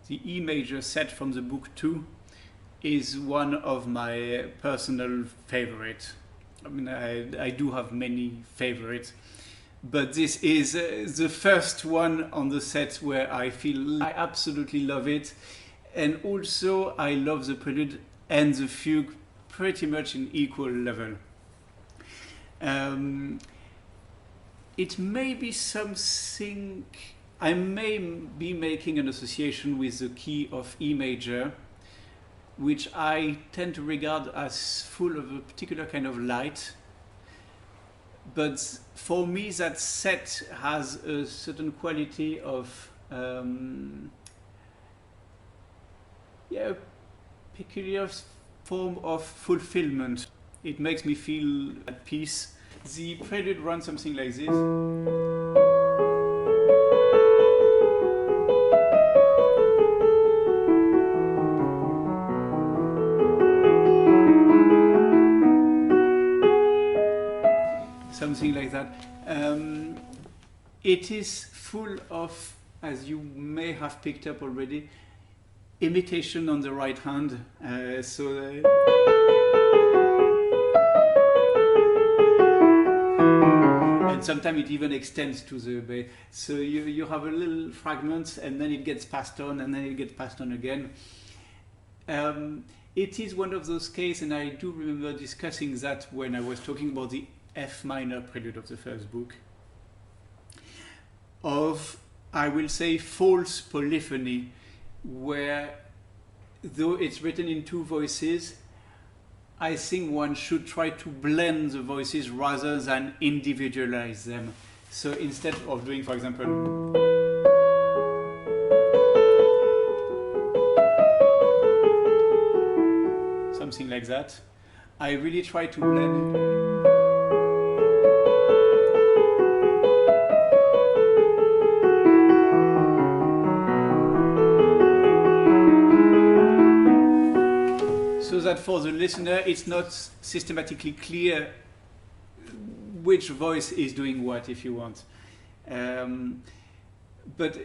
the E major set from the book 2 is one of my personal favorites. I mean, I do have many favorites, but this is the first one on the set where I feel I absolutely love it. And also I love the prelude and the fugue pretty much in equal level. It may be something, I may be making an association with the key of E major, which I tend to regard as full of a particular kind of light. But for me, that set has a certain quality of a peculiar form of fulfillment. It makes me feel at peace. The prelude runs something like this. Something like that. It is full of, as you may have picked up already, imitation on the right hand. And sometimes it even extends to the bass. So you have a little fragment, and then it gets passed on, and then it gets passed on again. It is one of those cases, and I do remember discussing that when I was talking about the F minor prelude of the first book, of, I will say, false polyphony, where though it's written in two voices, I think one should try to blend the voices rather than individualize them. So instead of doing, for example, something like that, I really try to blend. So that for the listener, it's not systematically clear which voice is doing what, if you want. But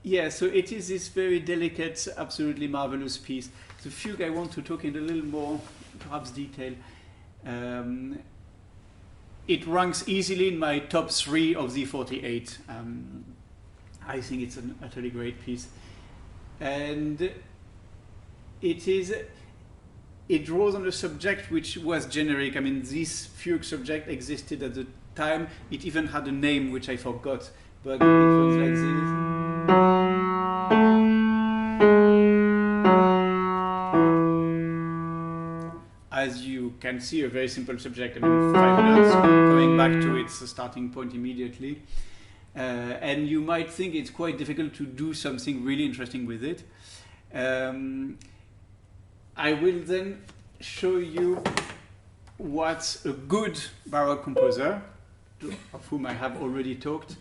yeah, so it is this very delicate, absolutely marvelous piece. The fugue, I want to talk in a little more, perhaps, detail. It ranks easily in my top 3 of the 48. I think it's an utterly great piece. And it draws on a subject which was generic. I mean, this fugue subject existed at the time. It even had a name which I forgot, but it was like this. As you can see, a very simple subject. I mean, 5 notes coming back to its starting point immediately. And you might think it's quite difficult to do something really interesting with it. I will then show you what a good Baroque composer, of whom I have already talked,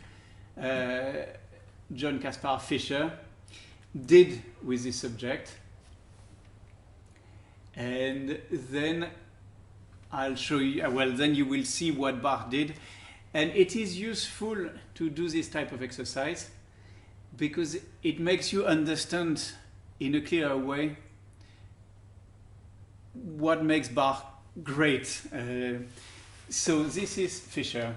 John Caspar Fischer, did with this subject. And then I'll show you, well, then you will see what Bach did. And it is useful to do this type of exercise because it makes you understand in a clearer way what makes Bach great. So this is Fischer.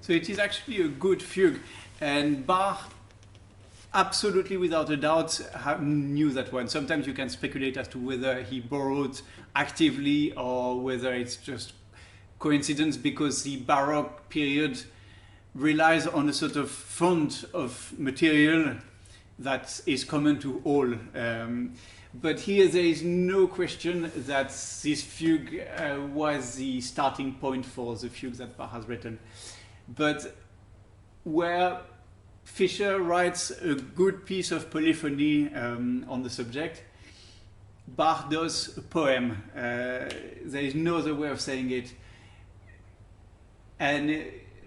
So it is actually a good fugue, and Bach, absolutely without a doubt, knew that one. Sometimes you can speculate as to whether he borrowed actively or whether it's just coincidence, because the Baroque period relies on a sort of font of material that is common to all. But here there is no question that this fugue was the starting point for the fugues that Bach has written. But where Fischer writes a good piece of polyphony on the subject, Bach does a poem. There is no other way of saying it. And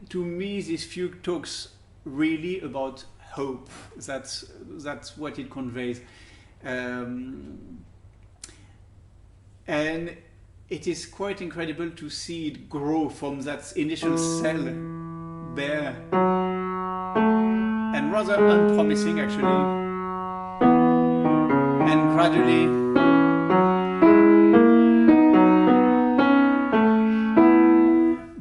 to me, this fugue talks really about hope. That's what it conveys. And it is quite incredible to see it grow from that initial cell bare and rather unpromising, actually, and gradually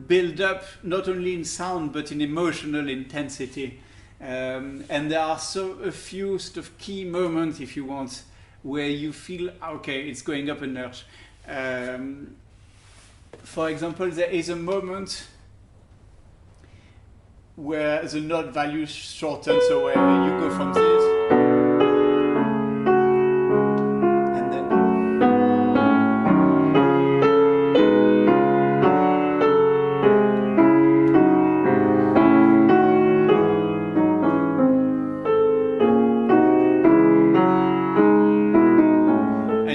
build up not only in sound but in emotional intensity. And there are a few sort of key moments, if you want, where you feel, okay, it's going up a notch. For example, there is a moment where the note value shortens, so where you go from this and then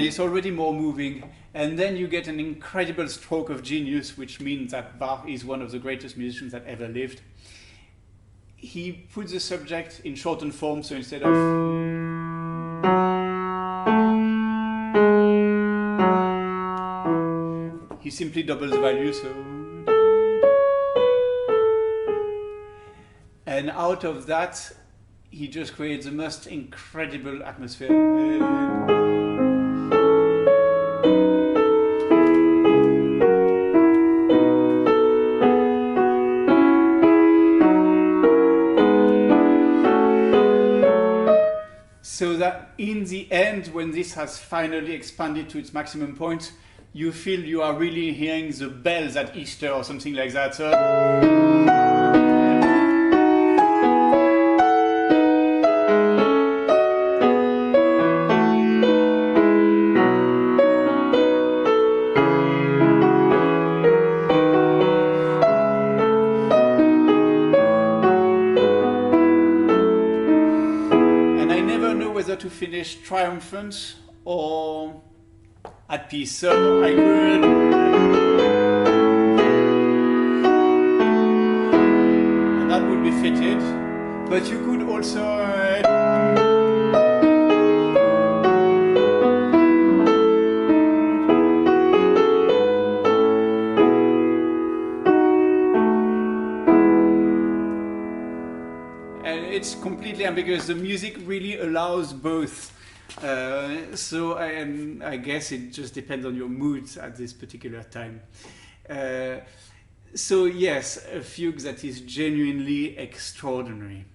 it's already more moving, and then you get an incredible stroke of genius, which means that Bach is one of the greatest musicians that ever lived. He puts the subject in shortened form, so instead of he simply doubles the value, so, and out of that he just creates the most incredible atmosphere. So that in the end, when this has finally expanded to its maximum point, you feel you are really hearing the bells at Easter or something like that. So, to finish triumphant or at peace. So I could, and that would be fitted, but you could also it's completely ambiguous. The music really allows both. So I guess it just depends on your moods at this particular time. So yes, a fugue that is genuinely extraordinary.